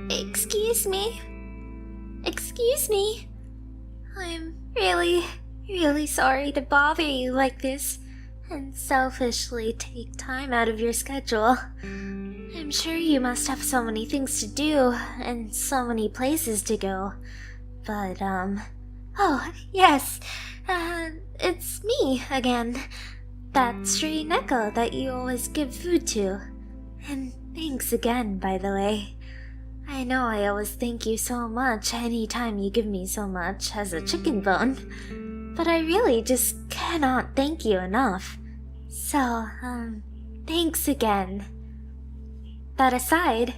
Excuse me? Excuse me? I'm really sorry to bother you like this and selfishly take time out of your schedule. I'm sure you must have so many things to do and so many places to go. But, oh, yes, it's me again. That stray Neko that you always give food to. And thanks again, by the way. I know I always thank you so much anytime you give me so much as a chicken bone, but I really just cannot thank you enough. So, thanks again. That aside,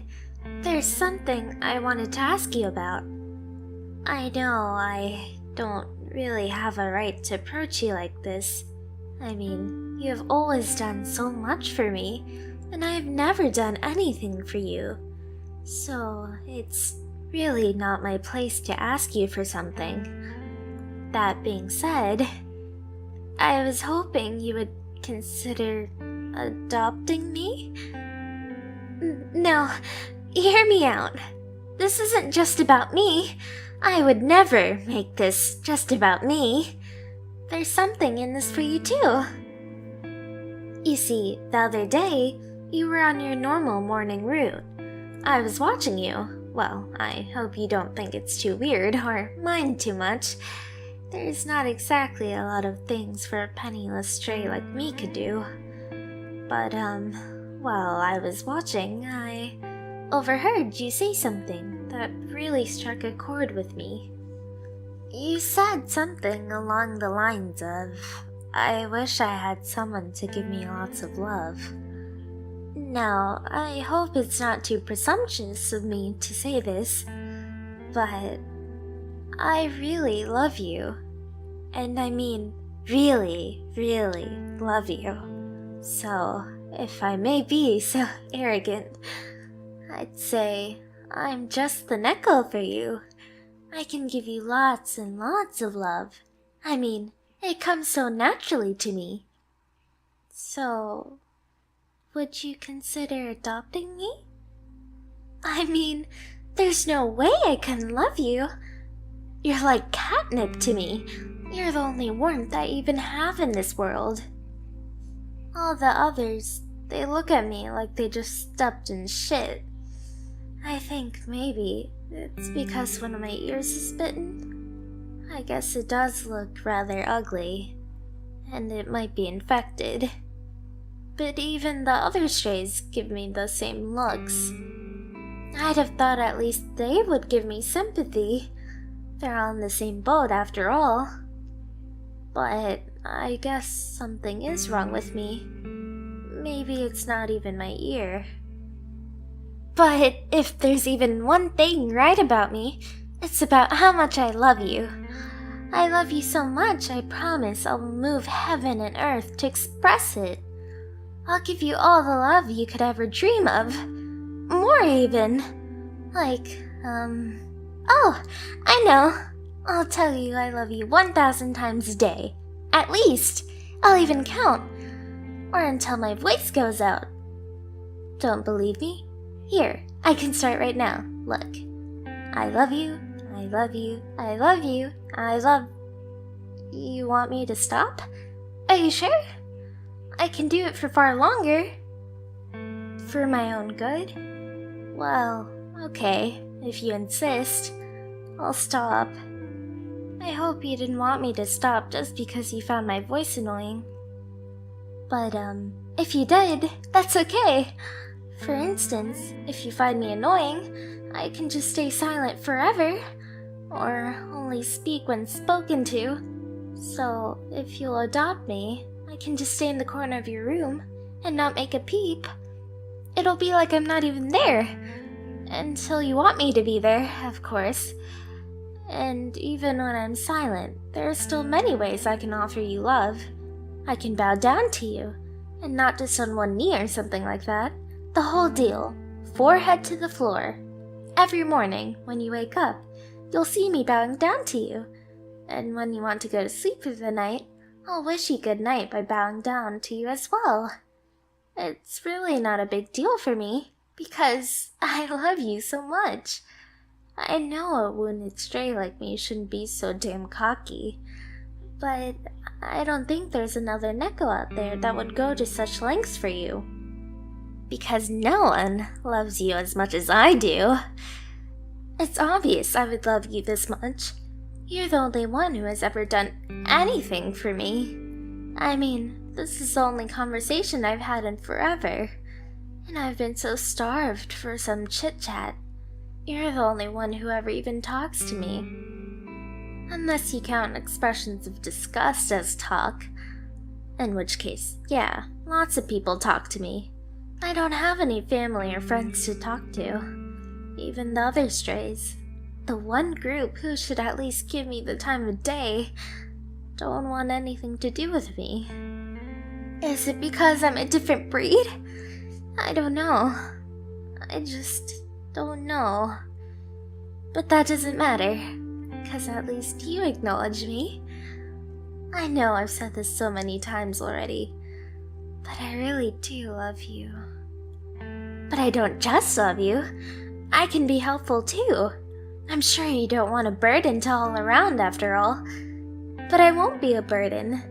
there's something I wanted to ask you about. I know I don't really have a right to approach you like this. I mean, you have always done so much for me, and I have never done anything for you. So, it's really not my place to ask you for something. That being said, I was hoping you would consider adopting me? No, hear me out. This isn't just about me. I would never make this just about me. There's something in this for you too. You see, the other day, you were on your normal morning route. I was watching you. Well, I hope you don't think it's too weird or mind too much. There's not exactly a lot of things for a penniless stray like me could do. But, while I was watching, I overheard you say something that really struck a chord with me. You said something along the lines of, I wish I had someone to give me lots of love. Now, I hope it's not too presumptuous of me to say this, but I really love you. And I mean, really love you. So, if I may be so arrogant, I'd say I'm just the Neko for you. I can give you lots and lots of love. I mean, it comes so naturally to me. So, would you consider adopting me? I mean, there's no way I can love you. You're like catnip to me. You're the only warmth I even have in this world. All the others, they look at me like they just stepped in shit. I think maybe it's because one of my ears is bitten. I guess it does look rather ugly, and it might be infected. But even the other strays give me the same looks. I'd have thought at least they would give me sympathy. They're on the same boat after all. But I guess something is wrong with me. Maybe it's not even my ear. But if there's even one thing right about me, it's about how much I love you. I love you so much, I promise I'll move heaven and earth to express it. I'll give you all the love you could ever dream of. More even. Like, oh, I know. I'll tell you I love you 1,000 times a day. At least. I'll even count. Or until my voice goes out. Don't believe me? Here, I can start right now. Look. I love you, I love you, I love you, I love... You want me to stop? Are you sure? I can do it for far longer. For my own good? Well, okay, if you insist. I'll stop. I hope you didn't want me to stop just because you found my voice annoying. But, if you did, that's okay. For instance, if you find me annoying, I can just stay silent forever. Or only speak when spoken to. So, if you'll adopt me, I can just stay in the corner of your room and not make a peep. It'll be like I'm not even there. Until you want me to be there, of course. And even when I'm silent, there are still many ways I can offer you love. I can bow down to you, and not just on one knee or something like that. The whole deal, forehead to the floor. Every morning, when you wake up, you'll see me bowing down to you. And when you want to go to sleep for the night, I'll wish you good night by bowing down to you as well. It's really not a big deal for me. Because I love you so much. I know a wounded stray like me shouldn't be so damn cocky, but I don't think there's another Neko out there that would go to such lengths for you. Because no one loves you as much as I do. It's obvious I would love you this much. You're the only one who has ever done anything for me. I mean, this is the only conversation I've had in forever, and I've been so starved for some chit-chat. You're the only one who ever even talks to me. Unless you count expressions of disgust as talk. In which case, yeah, lots of people talk to me. I don't have any family or friends to talk to. Even the other strays, the one group who should at least give me the time of day, don't want anything to do with me. Is it because I'm a different breed? I don't know. I just don't know. But that doesn't matter, because at least you acknowledge me. I know I've said this so many times already, but I really do love you. But I don't just love you. I can be helpful too. I'm sure you don't want a burden to haul around after all. But I won't be a burden.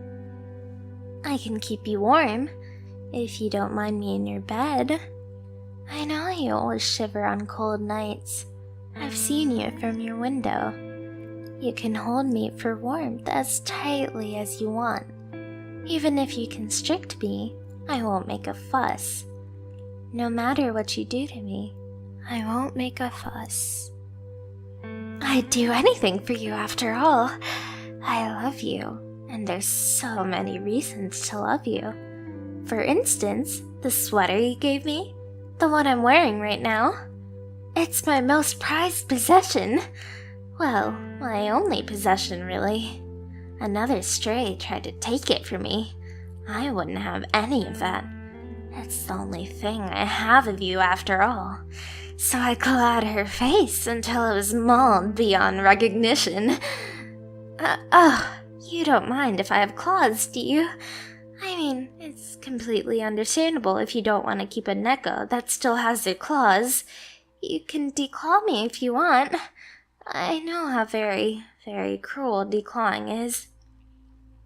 I can keep you warm, if you don't mind me in your bed. I know you always shiver on cold nights. I've seen you from your window. You can hold me for warmth as tightly as you want. Even if you constrict me, I won't make a fuss. No matter what you do to me, I won't make a fuss. I'd do anything for you after all. I love you, and there's so many reasons to love you. For instance, the sweater you gave me, the one I'm wearing right now. It's my most prized possession. Well, my only possession, really. Another stray tried to take it from me. I wouldn't have any of that. It's the only thing I have of you after all. So I clawed her face until it was mauled beyond recognition. You don't mind if I have claws, do you? I mean, it's completely understandable if you don't want to keep a Neko that still has their claws. You can declaw me if you want. I know how very, very cruel declawing is.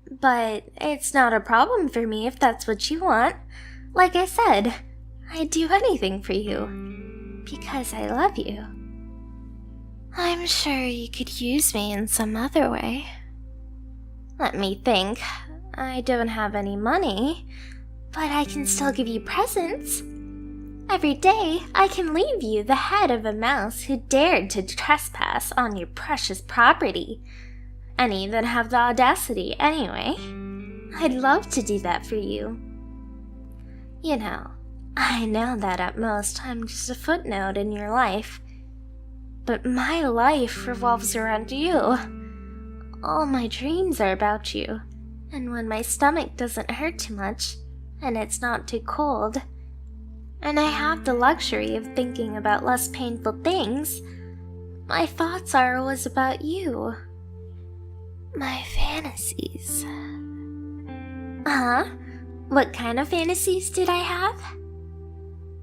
But it's not a problem for me if that's what you want. Like I said, I'd do anything for you. Because I love you. I'm sure you could use me in some other way. Let me think. I don't have any money, but I can still give you presents. Every day, I can leave you the head of a mouse who dared to trespass on your precious property. Any that have the audacity, anyway. I'd love to do that for you. You know, I know that at most I'm just a footnote in your life. But my life revolves around you. All my dreams are about you. And when my stomach doesn't hurt too much, and it's not too cold, and I have the luxury of thinking about less painful things, my thoughts are always about you. My fantasies. What kind of fantasies did I have?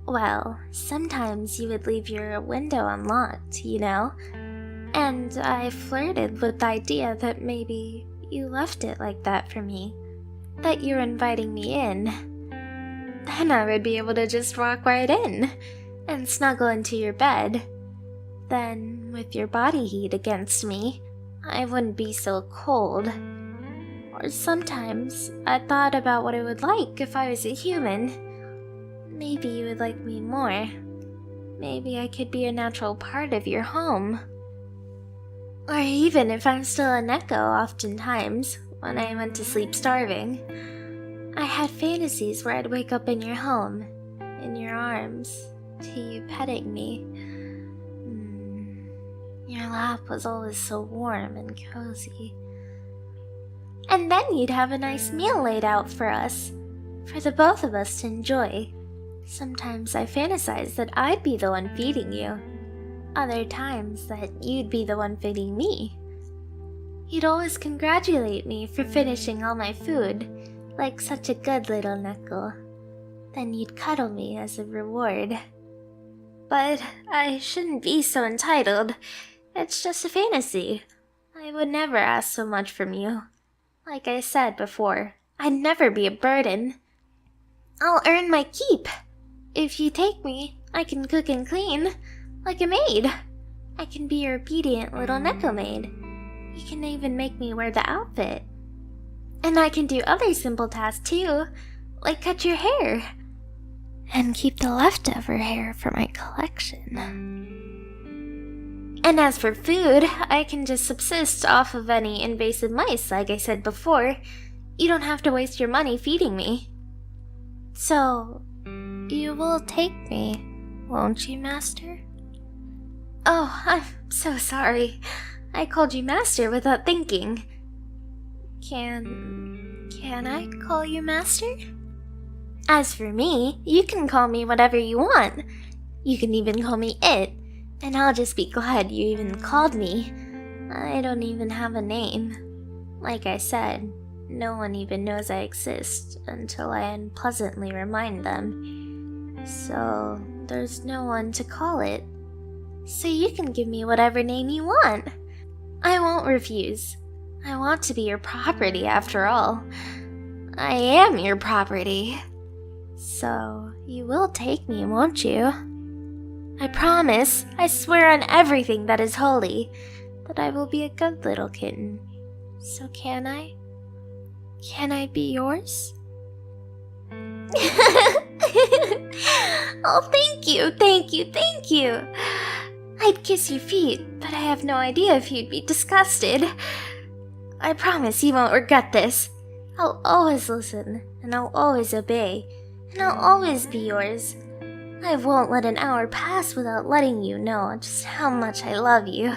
Well, sometimes you would leave your window unlocked, you know? And I flirted with the idea that maybe you left it like that for me. That you're inviting me in. Then I would be able to just walk right in and snuggle into your bed. Then, with your body heat against me, I wouldn't be so cold. Or sometimes, I thought about what it would like if I was a human. Maybe you would like me more. Maybe I could be a natural part of your home. Or even if I'm still a Neko oftentimes, when I went to sleep starving. I had fantasies where I'd wake up in your home, in your arms, to you petting me. Your lap was always so warm and cozy. And then you'd have a nice meal laid out for us, for the both of us to enjoy. Sometimes I fantasize that I'd be the one feeding you. Other times that you'd be the one feeding me. You'd always congratulate me for finishing all my food, like such a good little Neko. Then you'd cuddle me as a reward. But I shouldn't be so entitled. It's just a fantasy. I would never ask so much from you. Like I said before, I'd never be a burden. I'll earn my keep. If you take me, I can cook and clean, like a maid. I can be your obedient little Neko maid. You can even make me wear the outfit. And I can do other simple tasks too, like cut your hair. And keep the leftover hair for my collection. And as for food, I can just subsist off of any invasive mice, like I said before. You don't have to waste your money feeding me. So, you will take me, won't you, Master? Oh, I'm so sorry. I called you Master without thinking. Can I call you Master? As for me, you can call me whatever you want. You can even call me It, and I'll just be glad you even called me. I don't even have a name. Like I said, no one even knows I exist until I unpleasantly remind them. So, there's no one to call it. So you can give me whatever name you want. I won't refuse. I want to be your property after all. I am your property. So, you will take me, won't you? I promise, I swear on everything that is holy, that I will be a good little kitten. So can I? Can I be yours? Oh, thank you, thank you, thank you. I'd kiss your feet, but I have no idea if you'd be disgusted. I promise you won't regret this. I'll always listen, and I'll always obey, and I'll always be yours. I won't let an hour pass without letting you know just how much I love you.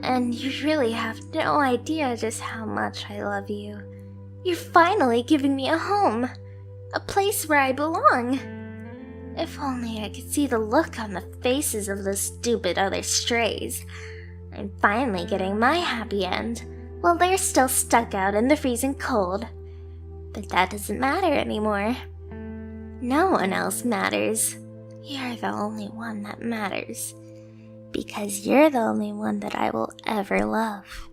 And you really have no idea just how much I love you. You're finally giving me a home, a place where I belong. If only I could see the look on the faces of those stupid other strays. I'm finally getting my happy end, while they're still stuck out in the freezing cold. But that doesn't matter anymore. No one else matters. You're the only one that matters. Because you're the only one that I will ever love.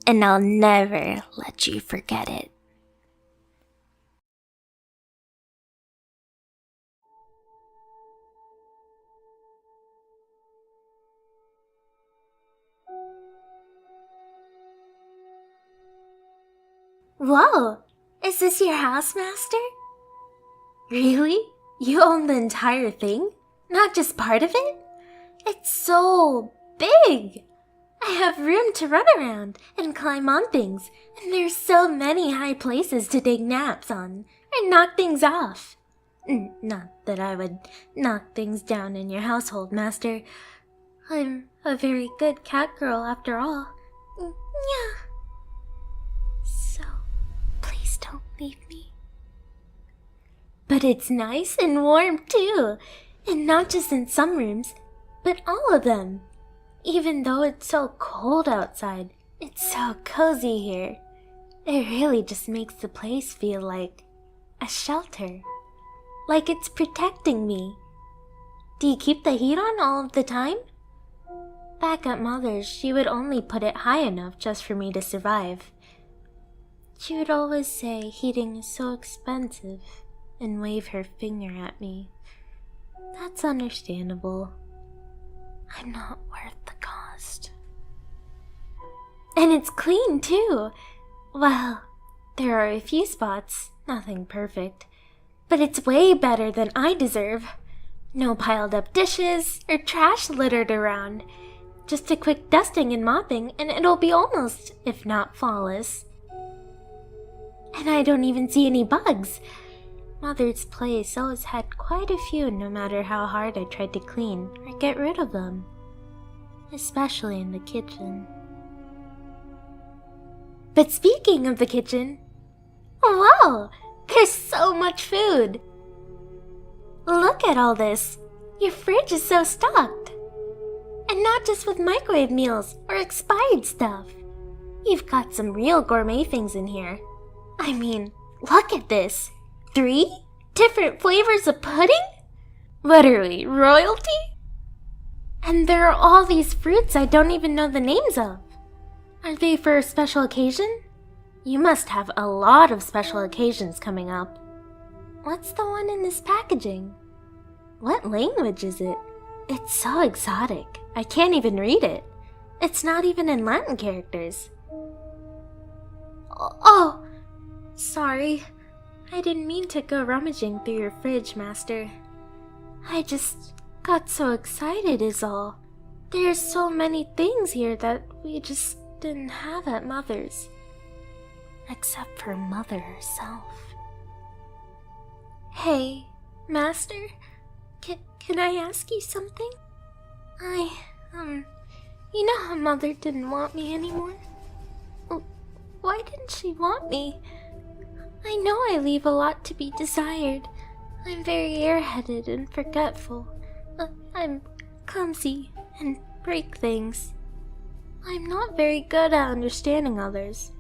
And I'll never let you forget it. Whoa! Is this your house, Master? Really? You own the entire thing? Not just part of it? It's so big! I have room to run around and climb on things, and there's so many high places to take naps on and knock things off. Not that I would knock things down in your household, Master. I'm a very good cat girl after all. Yeah. So, please don't leave me. But it's nice and warm too, and not just in some rooms, but all of them. Even though it's so cold outside, it's so cozy here. It really just makes the place feel like a shelter. Like it's protecting me. Do you keep the heat on all of the time? Back at Mother's, she would only put it high enough just for me to survive. She would always say heating is so expensive and wave her finger at me. That's understandable. I'm not worth the cost. And it's clean too. Well, there are a few spots, nothing perfect, but it's way better than I deserve. No piled up dishes or trash littered around. Just a quick dusting and mopping and it'll be almost, if not flawless. And I don't even see any bugs. Mother's place always had quite a few no matter how hard I tried to clean or get rid of them. Especially in the kitchen. But speaking of the kitchen, wow, there's so much food. Look at all this. Your fridge is so stocked. And not just with microwave meals or expired stuff. You've got some real gourmet things in here. I mean, look at this. 3 different flavors of pudding? Literally, royalty? And there are all these fruits I don't even know the names of. Are they for a special occasion? You must have a lot of special occasions coming up. What's the one in this packaging? What language is it? It's so exotic. I can't even read it. It's not even in Latin characters. Oh, sorry. I didn't mean to go rummaging through your fridge, Master. I just got so excited is all. There's so many things here that we just didn't have at Mother's. Except for Mother herself. Hey, Master, can I ask you something? You know how Mother didn't want me anymore? Why didn't she want me? I know I leave a lot to be desired. I'm very airheaded and forgetful. I'm clumsy and break things. I'm not very good at understanding others.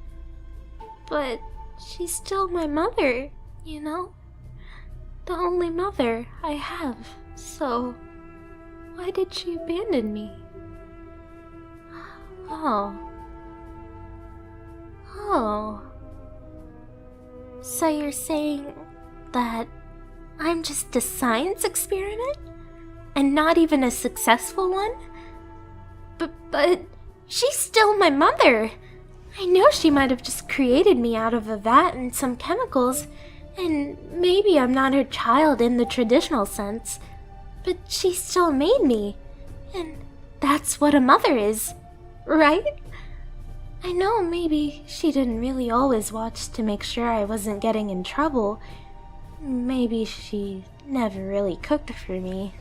But she's still my mother, you know? The only mother I have, so why did she abandon me? Oh. So you're saying that I'm just a science experiment? And not even a successful one? But she's still my mother. I know she might have just created me out of a vat and some chemicals, and maybe I'm not her child in the traditional sense, but she still made me, and that's what a mother is, right? I know maybe she didn't really always watch to make sure I wasn't getting in trouble. Maybe she never really cooked for me.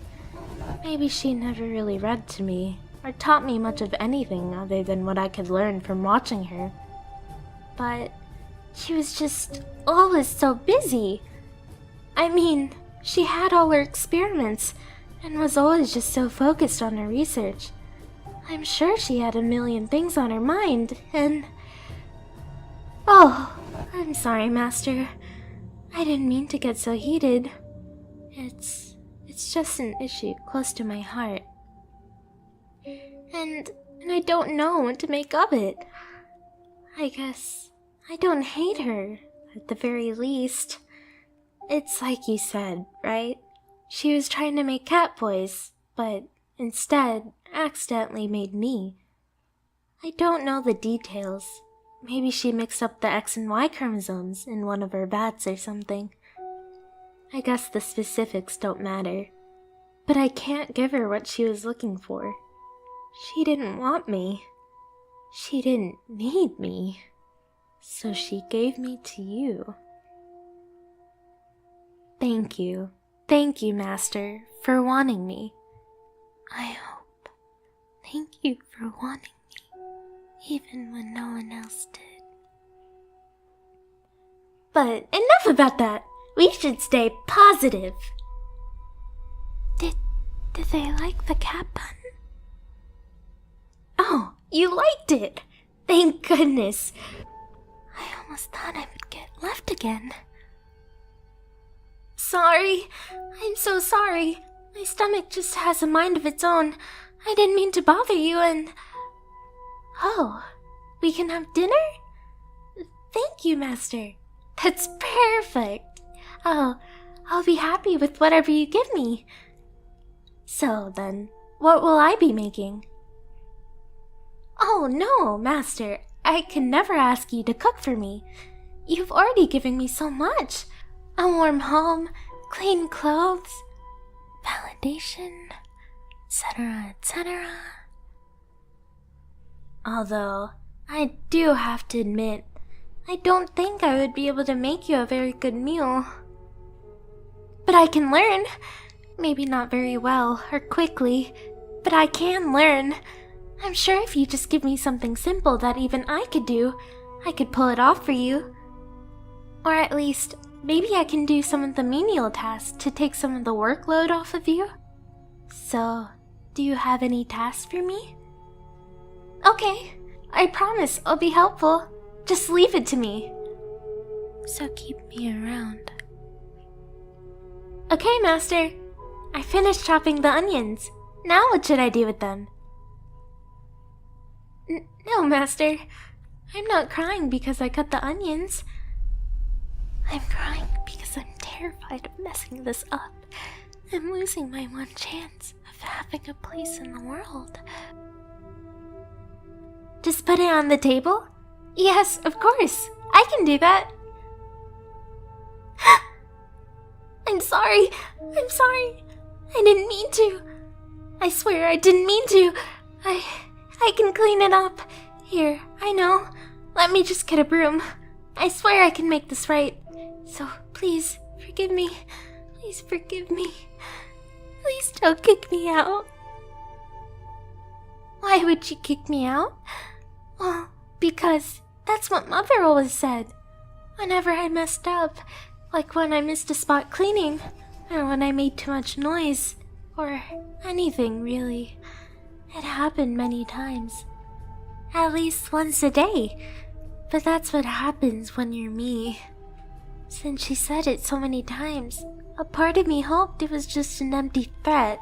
Maybe she never really read to me, or taught me much of anything other than what I could learn from watching her. But she was just always so busy. I mean, she had all her experiments, and was always just so focused on her research. I'm sure she had a million things on her mind, and... Oh, I'm sorry, Master. I didn't mean to get so heated. It's just an issue close to my heart. And I don't know what to make of it. I guess I don't hate her, at the very least. It's like you said, right? She was trying to make cat boys, but instead accidentally made me. I don't know the details. Maybe she mixed up the X and Y chromosomes in one of her vats or something. I guess the specifics don't matter. But I can't give her what she was looking for. She didn't want me. She didn't need me. So she gave me to you. Thank you. Thank you, Master, for wanting me. I hope. Thank you for wanting me, even when no one else did. But enough about that! We should stay positive! Did they like the cat bun? Oh, you liked it! Thank goodness! I almost thought I would get left again. Sorry. I'm so sorry. My stomach just has a mind of its own. I didn't mean to bother you and... Oh, we can have dinner? Thank you, Master. That's perfect. Oh, I'll be happy with whatever you give me. So then, what will I be making? Oh no, Master. I can never ask you to cook for me. You've already given me so much. A warm home, clean clothes, validation, etc., etc. Although, I do have to admit, I don't think I would be able to make you a very good meal. But I can learn. Maybe not very well or quickly, but I can learn. I'm sure if you just give me something simple that even I could do, I could pull it off for you. Or at least, maybe I can do some of the menial tasks to take some of the workload off of you. So, do you have any tasks for me? Okay, I promise I'll be helpful. Just leave it to me. So keep me around. Okay, Master. I finished chopping the onions. Now what should I do with them? No, Master. I'm not crying because I cut the onions. I'm crying because I'm terrified of messing this up and losing my one chance of having a place in the world. Just put it on the table? Yes, of course. I can do that. I'm sorry. I'm sorry. I didn't mean to. I swear I didn't mean to. I can clean it up. Here, I know. Let me just get a broom. I swear I can make this right. So, please, forgive me. Please forgive me. Please don't kick me out. Why would you kick me out? Well, because that's what Mother always said. Whenever I messed up, like when I missed a spot cleaning, or when I made too much noise, or anything really. It happened many times. At least once a day. But that's what happens when you're me. Since she said it so many times, a part of me hoped it was just an empty threat.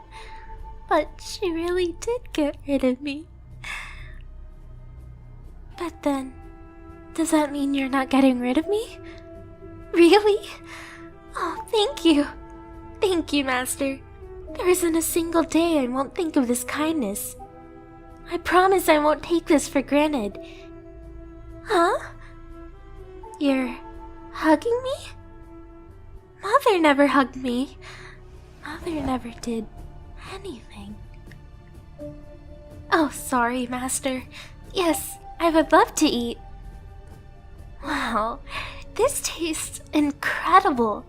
But she really did get rid of me. But then, does that mean you're not getting rid of me? Really? Oh, thank you. Thank you, Master. There isn't a single day I won't think of this kindness. I promise I won't take this for granted. Huh? You're hugging me? Mother never hugged me. Mother never did anything. Oh, sorry, Master. Yes, I would love to eat. Wow, this tastes incredible.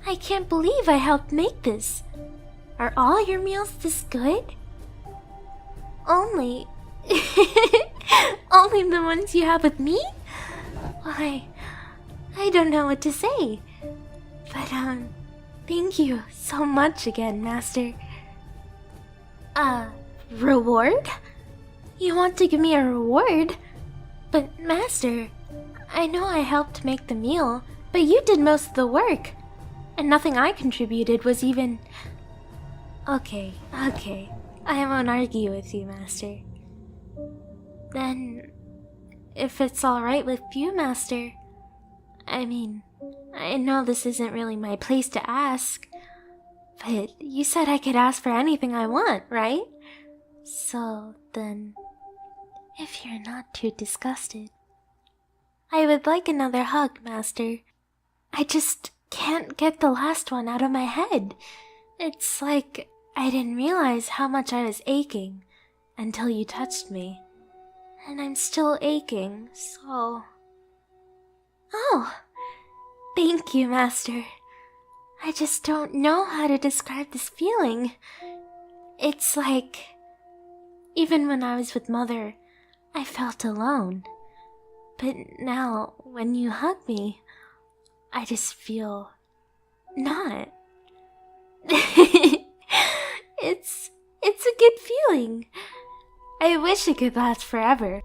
I can't believe I helped make this. Are all your meals this good? Only... Only the ones you have with me? Why, I don't know what to say. But, thank you so much again, Master. Reward? You want to give me a reward? But, Master, I know I helped make the meal, but you did most of the work. And nothing I contributed was even... Okay. I won't argue with you, Master. Then, if it's alright with you, Master... I mean, I know this isn't really my place to ask, but you said I could ask for anything I want, right? So, then, if you're not too disgusted, I would like another hug, Master. I just can't get the last one out of my head. It's like I didn't realize how much I was aching until you touched me. And I'm still aching, so... Oh, thank you, Master. I just don't know how to describe this feeling. It's like... Even when I was with Mother, I felt alone. But now, when you hug me, I just feel... not. It's a good feeling. I wish it could last forever.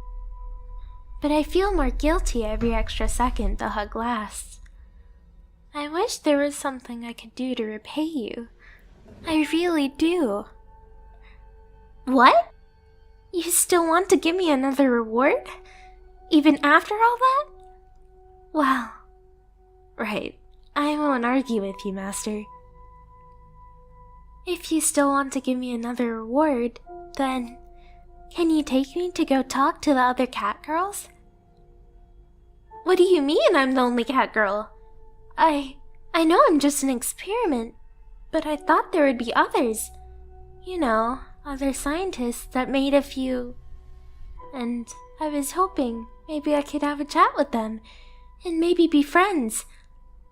But I feel more guilty every extra second the hug lasts. I wish there was something I could do to repay you. I really do. What? You still want to give me another reward? Even after all that? Well, right. I won't argue with you, Master. If you still want to give me another reward, then... Can you take me to go talk to the other cat girls? What do you mean I'm the only cat girl? I know I'm just an experiment, but I thought there would be others. You know, other scientists that made a few... And I was hoping maybe I could have a chat with them, and maybe be friends.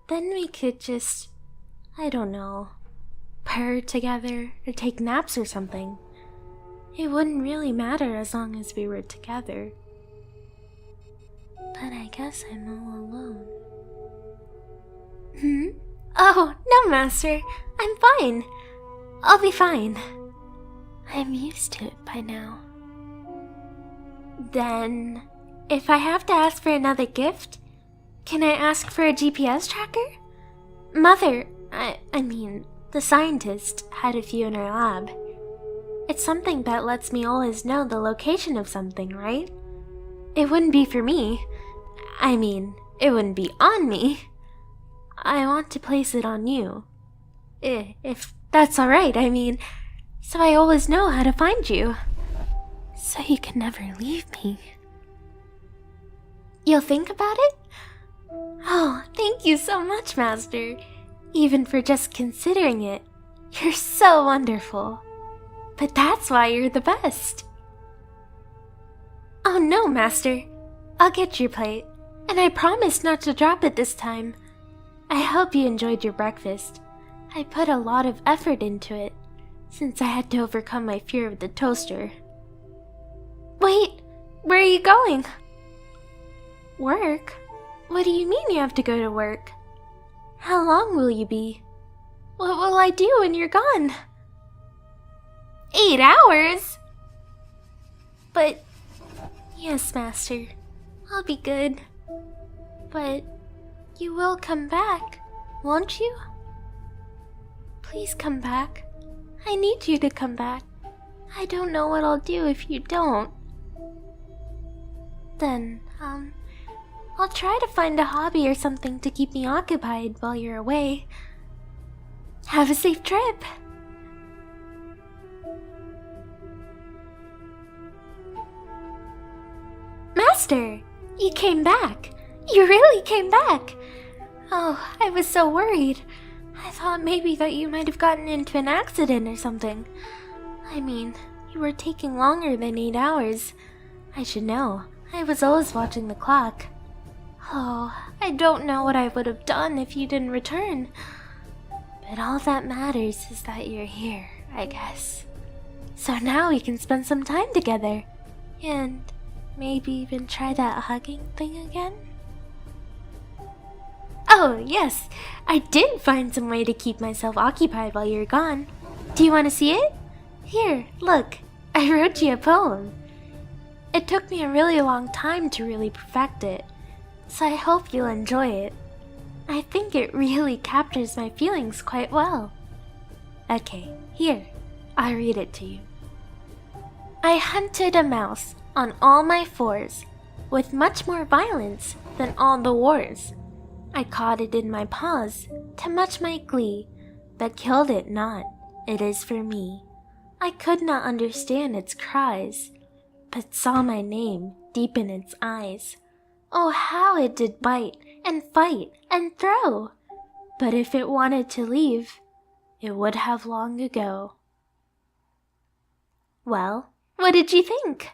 Then we could just... I don't know... purr together, or take naps or something. It wouldn't really matter as long as we were together. But I guess I'm all alone. Oh, no, Master. I'm fine. I'll be fine. I'm used to it by now. Then, if I have to ask for another gift, can I ask for a GPS tracker? Mother, I mean, The scientist had a few in her lab. It's something that lets me always know the location of something, right? It wouldn't be for me. I mean, it wouldn't be on me. I want to place it on you. If that's alright, I mean, so I always know how to find you. So you can never leave me. You'll think about it? Oh, thank you so much, Master. Even for just considering it. You're so wonderful. But that's why you're the best. Oh no, Master. I'll get your plate. And I promise not to drop it this time. I hope you enjoyed your breakfast. I put a lot of effort into it, since I had to overcome my fear of the toaster. Wait, where are you going? Work? What do you mean you have to go to work? How long will you be? What will I do when you're gone? 8 hours? But, yes, Master, I'll be good. But, you will come back, won't you? Please come back. I need you to come back. I don't know what I'll do if you don't. Then, I'll try to find a hobby or something to keep me occupied while you're away. Have a safe trip! Master! You came back! You really came back! Oh, I was so worried. I thought maybe that you might have gotten into an accident or something. I mean, you were taking longer than 8 hours. I should know. I was always watching the clock. Oh, I don't know what I would have done if you didn't return. But all that matters is that you're here, I guess. So now we can spend some time together. And maybe even try that hugging thing again? Oh, yes, I did find some way to keep myself occupied while you're gone. Do you want to see it? Here, look, I wrote you a poem. It took me a really long time to really perfect it, so I hope you'll enjoy it. I think it really captures my feelings quite well. Okay, here, I'll read it to you. I hunted a mouse on all my fours, with much more violence than all the wars. I caught it in my paws, to much my glee, but killed it not, it is for me. I could not understand its cries, but saw my name deep in its eyes. Oh, how it did bite, and fight, and throw! But if it wanted to leave, it would have long ago. Well, what did you think?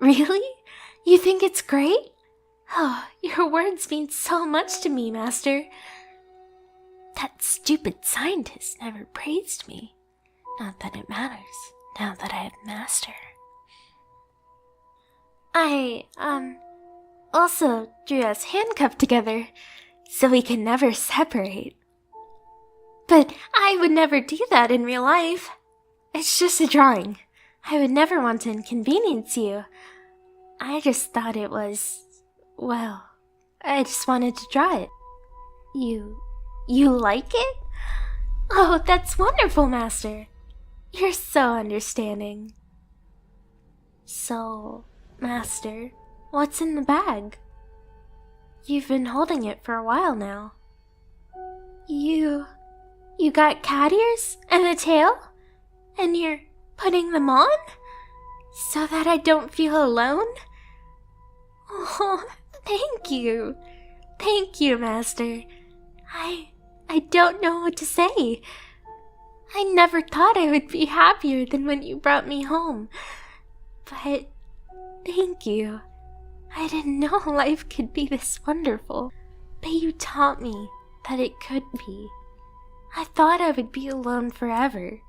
Really? You think it's great? Oh, your words mean so much to me, Master. That stupid scientist never praised me. Not that it matters, now that I have Master. I, also drew us handcuffed together, so we can never separate. But I would never do that in real life. It's just a drawing. I would never want to inconvenience you. I just thought it was... well, I just wanted to draw it. You like it? Oh, that's wonderful, Master. You're so understanding. So, Master, what's in the bag? You've been holding it for a while now. You got cat ears and a tail? And you're putting them on? So that I don't feel alone? Oh, thank you. Thank you, Master. I don't know what to say. I never thought I would be happier than when you brought me home. But thank you. I didn't know life could be this wonderful. But you taught me that it could be. I thought I would be alone forever.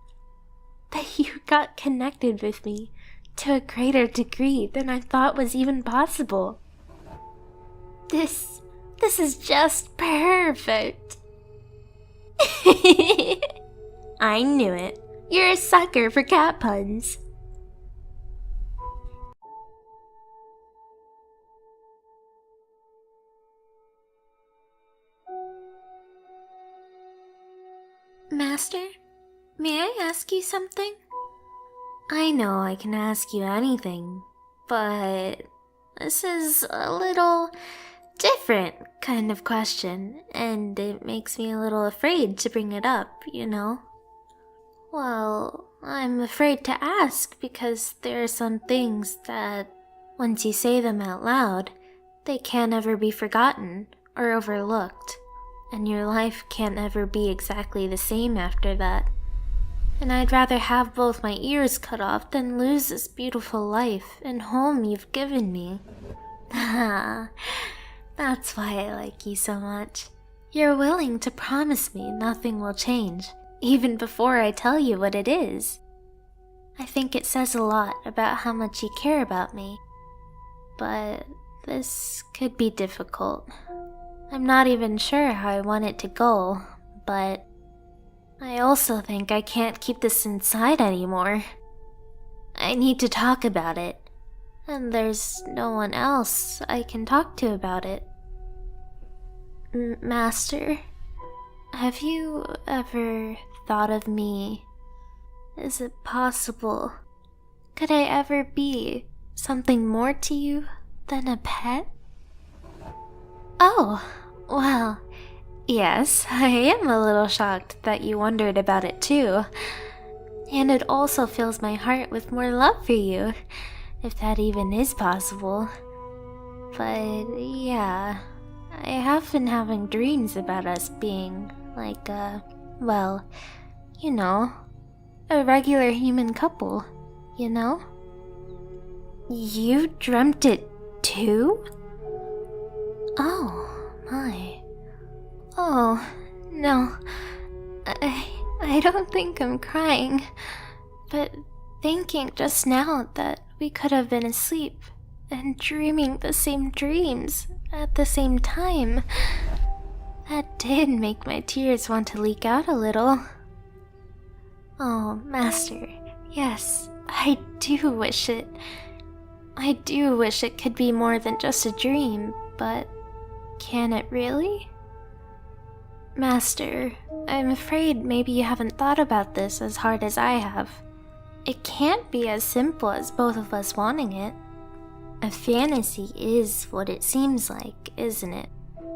But you got connected with me to a greater degree than I thought was even possible. This is just perfect. I knew it. You're a sucker for cat puns. Master, may I ask you something? I know I can ask you anything, but this is a little different kind of question, and it makes me a little afraid to bring it up, you know? Well, I'm afraid to ask because there are some things that, once you say them out loud, they can't ever be forgotten or overlooked, and your life can't ever be exactly the same after that. And I'd rather have both my ears cut off than lose this beautiful life and home you've given me. That's why I like you so much. You're willing to promise me nothing will change, even before I tell you what it is. I think it says a lot about how much you care about me. But this could be difficult. I'm not even sure how I want it to go, but I also think I can't keep this inside anymore. I need to talk about it, and there's no one else I can talk to about it. Master, have you ever thought of me? Is it possible? Could I ever be something more to you than a pet? Oh, well, yes, I am a little shocked that you wondered about it too. And it also fills my heart with more love for you, if that even is possible. But yeah, I have been having dreams about us being like well, you know, a regular human couple, you know? You dreamt it too? Oh, my. Oh, no. I don't think I'm crying, but thinking just now that we could have been asleep and dreaming the same dreams at the same time, that did make my tears want to leak out a little. Oh, Master, yes, I do wish it could be more than just a dream, but can it really? Master, I'm afraid maybe you haven't thought about this as hard as I have. It can't be as simple as both of us wanting it. A fantasy is what it seems like, isn't it?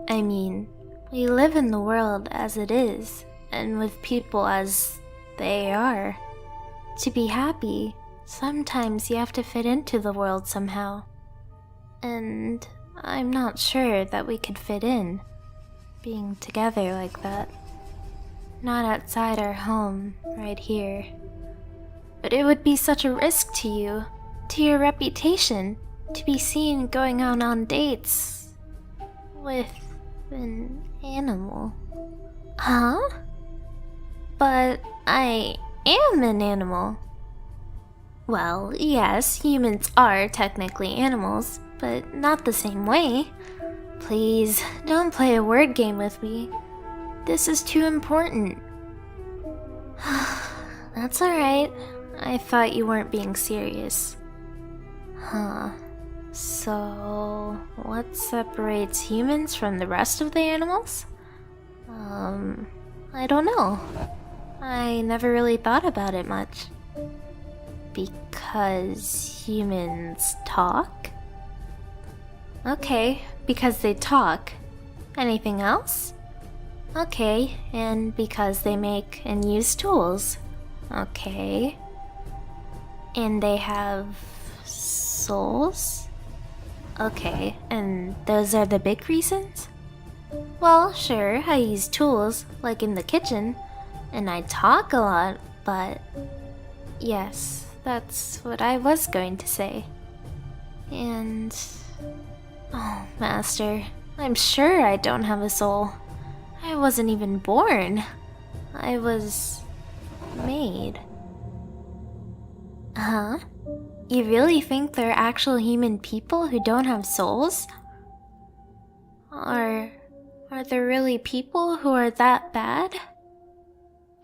I mean, we live in the world as it is, and with people as they are. To be happy, sometimes you have to fit into the world somehow. And I'm not sure that we could fit in, being together like that. Not outside our home, right here. But it would be such a risk to you, to your reputation, to be seen going out on dates with an animal. Huh? But I am an animal. Well, yes, humans are technically animals, but not the same way. Please, don't play a word game with me. This is too important. That's alright. I thought you weren't being serious. Huh. So, what separates humans from the rest of the animals? I don't know. I never really thought about it much. Because humans talk? Okay, because they talk. Anything else? Okay, and because they make and use tools. Okay. And they have souls? Okay, and those are the big reasons? Well, sure, I use tools, like in the kitchen, and I talk a lot, but yes, that's what I was going to say. And oh, Master, I'm sure I don't have a soul. I wasn't even born. I was made. Huh? You really think there are actual human people who don't have souls? Are there really people who are that bad?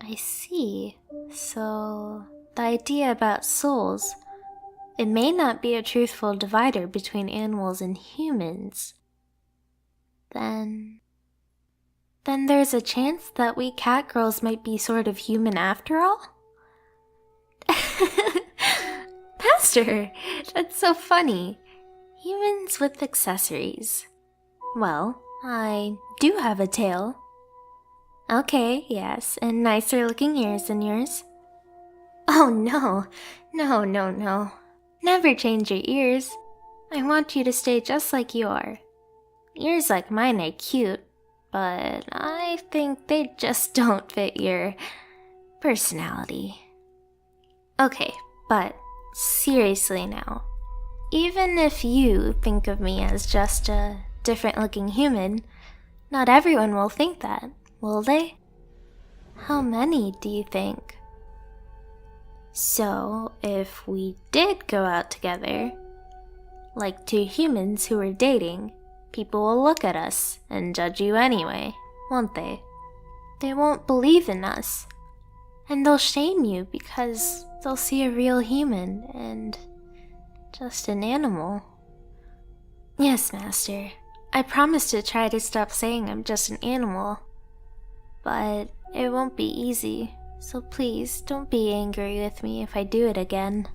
I see. So, the idea about souls, it may not be a truthful divider between animals and humans. Then then there's a chance that we cat girls might be sort of human after all? Master, that's so funny. Humans with accessories. Well, I do have a tail. Okay, yes, and nicer looking ears than yours. Oh no, no. Never change your ears. I want you to stay just like you are. Ears like mine are cute, but I think they just don't fit your personality. Okay, but seriously now, even if you think of me as just a different looking human, not everyone will think that, will they? How many do you think? So, if we did go out together, like two humans who were dating, people will look at us and judge you anyway, won't they? They won't believe in us. And they'll shame you because they'll see a real human and just an animal. Yes, Master. I promise to try to stop saying I'm just an animal. But it won't be easy, so please don't be angry with me if I do it again.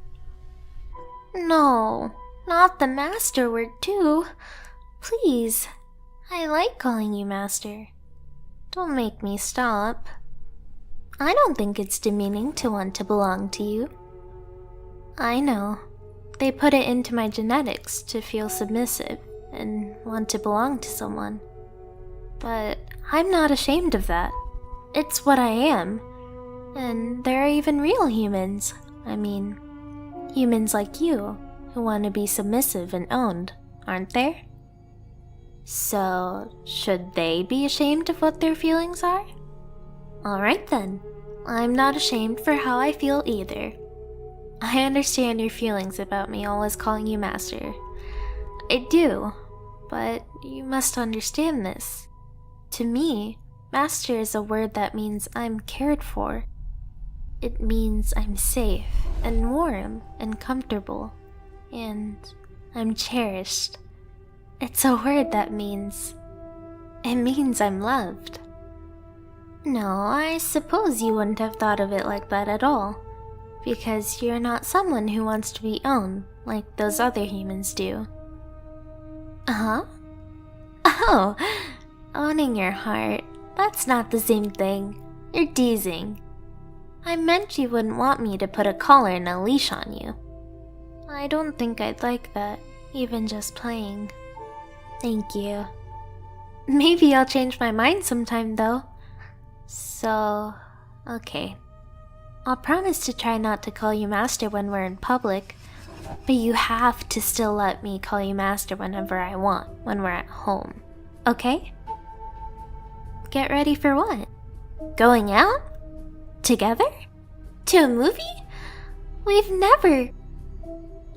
No, not the Master word too. Please. I like calling you Master. Don't make me stop. I don't think it's demeaning to want to belong to you. I know. They put it into my genetics to feel submissive and want to belong to someone. But I'm not ashamed of that. It's what I am. And there are even real humans. I mean, humans like you who want to be submissive and owned, aren't there? So, should they be ashamed of what their feelings are? Alright then. I'm not ashamed for how I feel either. I understand your feelings about me always calling you Master. I do, but you must understand this. To me, Master is a word that means I'm cared for. It means I'm safe and warm and comfortable, and I'm cherished. It's a word that means... it means I'm loved. No, I suppose you wouldn't have thought of it like that at all, because you're not someone who wants to be owned like those other humans do. Huh? Oh, owning your heart, that's not the same thing. You're teasing. I meant you wouldn't want me to put a collar and a leash on you. I don't think I'd like that, even just playing. Thank you. Maybe I'll change my mind sometime though. So, okay. I'll promise to try not to call you Master when we're in public, but you have to still let me call you Master whenever I want, when we're at home. Okay? Get ready for what? Going out? Together? To a movie? We've never...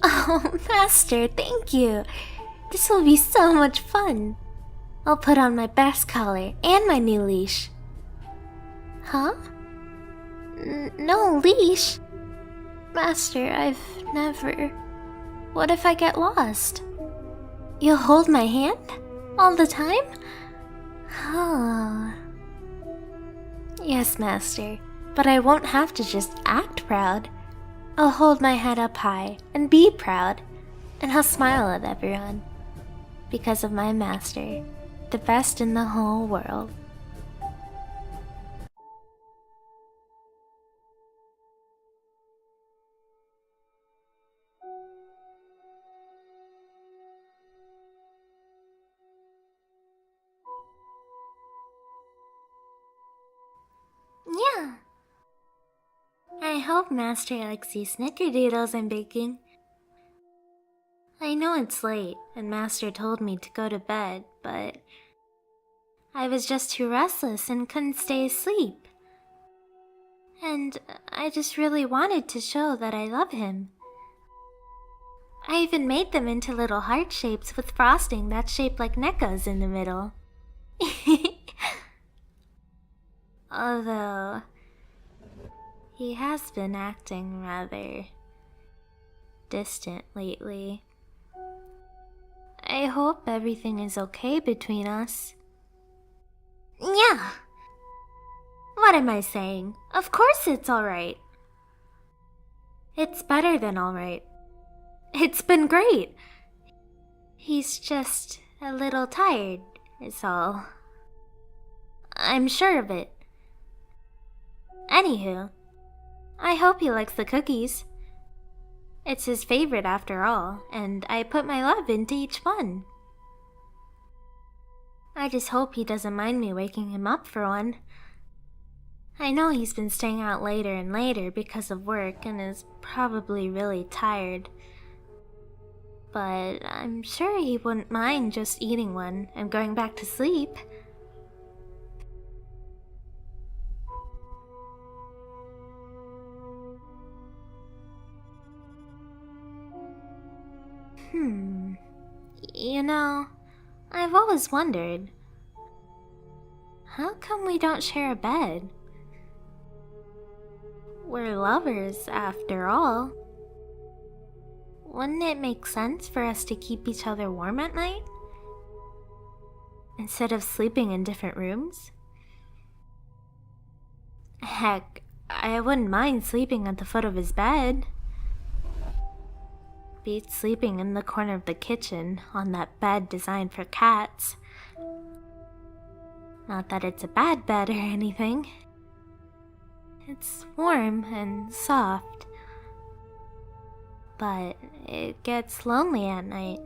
Oh, Master, thank you. This will be so much fun. I'll put on my best collar and my new leash. Huh? No leash? Master, I've never... What if I get lost? You'll hold my hand? All the time? Huh. Yes, Master, but I won't have to just act proud. I'll hold my head up high and be proud, and I'll smile at everyone. Because of my Master, the best in the whole world. Yeah. I hope Master likes these snickerdoodles I'm baking. I know it's late, and Master told me to go to bed, but I was just too restless and couldn't stay asleep. And I just really wanted to show that I love him. I even made them into little heart shapes with frosting that's shaped like Neko's in the middle. Although, he has been acting rather distant lately. I hope everything is okay between us. Yeah. What am I saying? Of course it's alright. It's better than alright. It's been great. He's just a little tired, is all. I'm sure of it. Anywho, I hope he likes the cookies. It's his favorite after all, and I put my love into each one. I just hope he doesn't mind me waking him up for one. I know he's been staying out later and later because of work and is probably really tired. But I'm sure he wouldn't mind just eating one and going back to sleep. You know, I've always wondered, how come we don't share a bed? We're lovers, after all. Wouldn't it make sense for us to keep each other warm at night? Instead of sleeping in different rooms? Heck, I wouldn't mind sleeping at the foot of his bed. Beats sleeping in the corner of the kitchen on that bed designed for cats. Not that it's a bad bed or anything. It's warm and soft. But it gets lonely at night.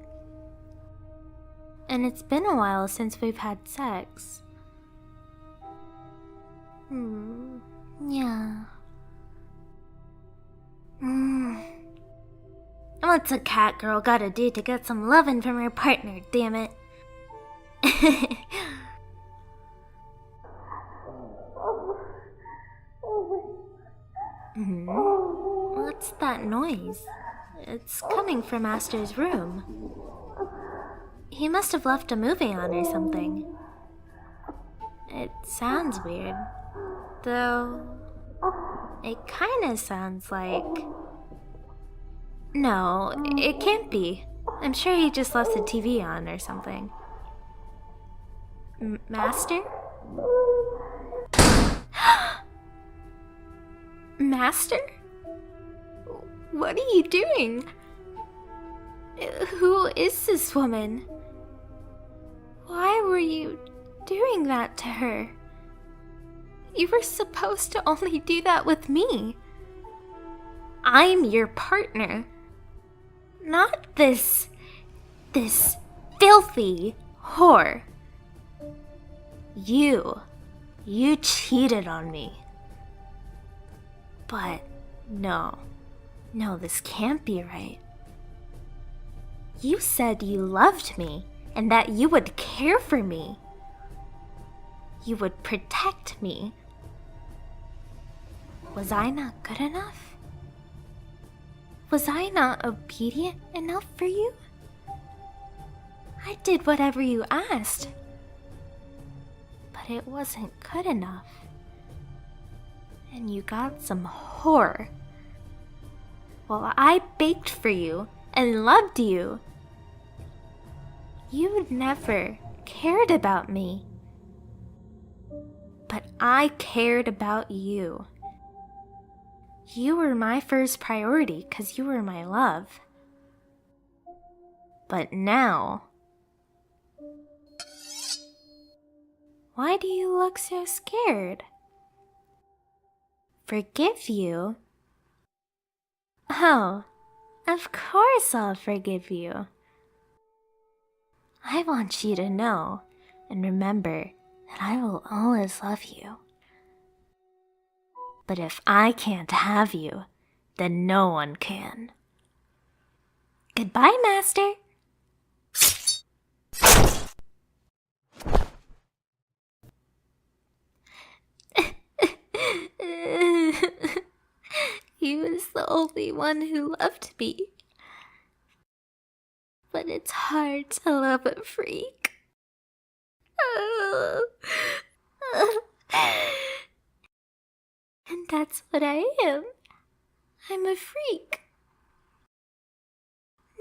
And it's been a while since we've had sex. Yeah. What's a cat girl gotta do to get some lovin' from her partner, damn it? What's that noise? It's coming from Master's room. He must have left a movie on or something. It sounds weird, though it kinda sounds like... No, it can't be. I'm sure he just left the TV on or something. Master? Master? What are you doing? Who is this woman? Why were you doing that to her? You were supposed to only do that with me. I'm your partner. Not this filthy whore. You cheated on me. But no, this can't be right. You said you loved me and that you would care for me. You would protect me. Was I not good enough? Was I not obedient enough for you? I did whatever you asked, but it wasn't good enough. And you got some whore. While I baked for you and loved you, you never cared about me. But I cared about you. You were my first priority because you were my love. But now... Why do you look so scared? Forgive you? Oh, of course I'll forgive you. I want you to know and remember that I will always love you. But if I can't have you, then no one can. Goodbye, Master. He was the only one who loved me. But it's hard to love a freak. And that's what I am. I'm a freak.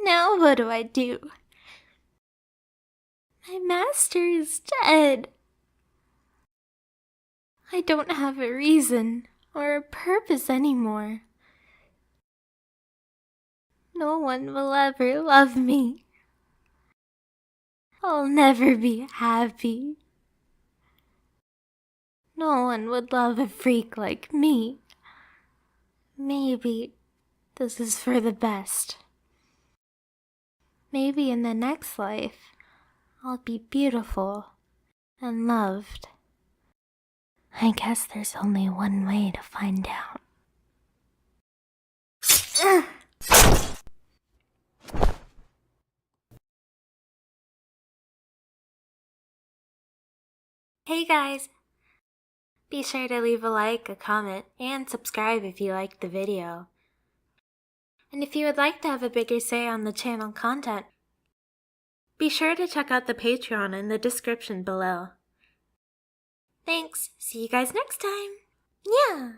Now what do I do? My master is dead. I don't have a reason or a purpose anymore. No one will ever love me. I'll never be happy. No one would love a freak like me. Maybe this is for the best. Maybe in the next life, I'll be beautiful and loved. I guess there's only one way to find out. Hey guys! Be sure to leave a like, a comment, and subscribe if you liked the video. And if you would like to have a bigger say on the channel content, be sure to check out the Patreon in the description below. Thanks, see you guys next time! Yeah!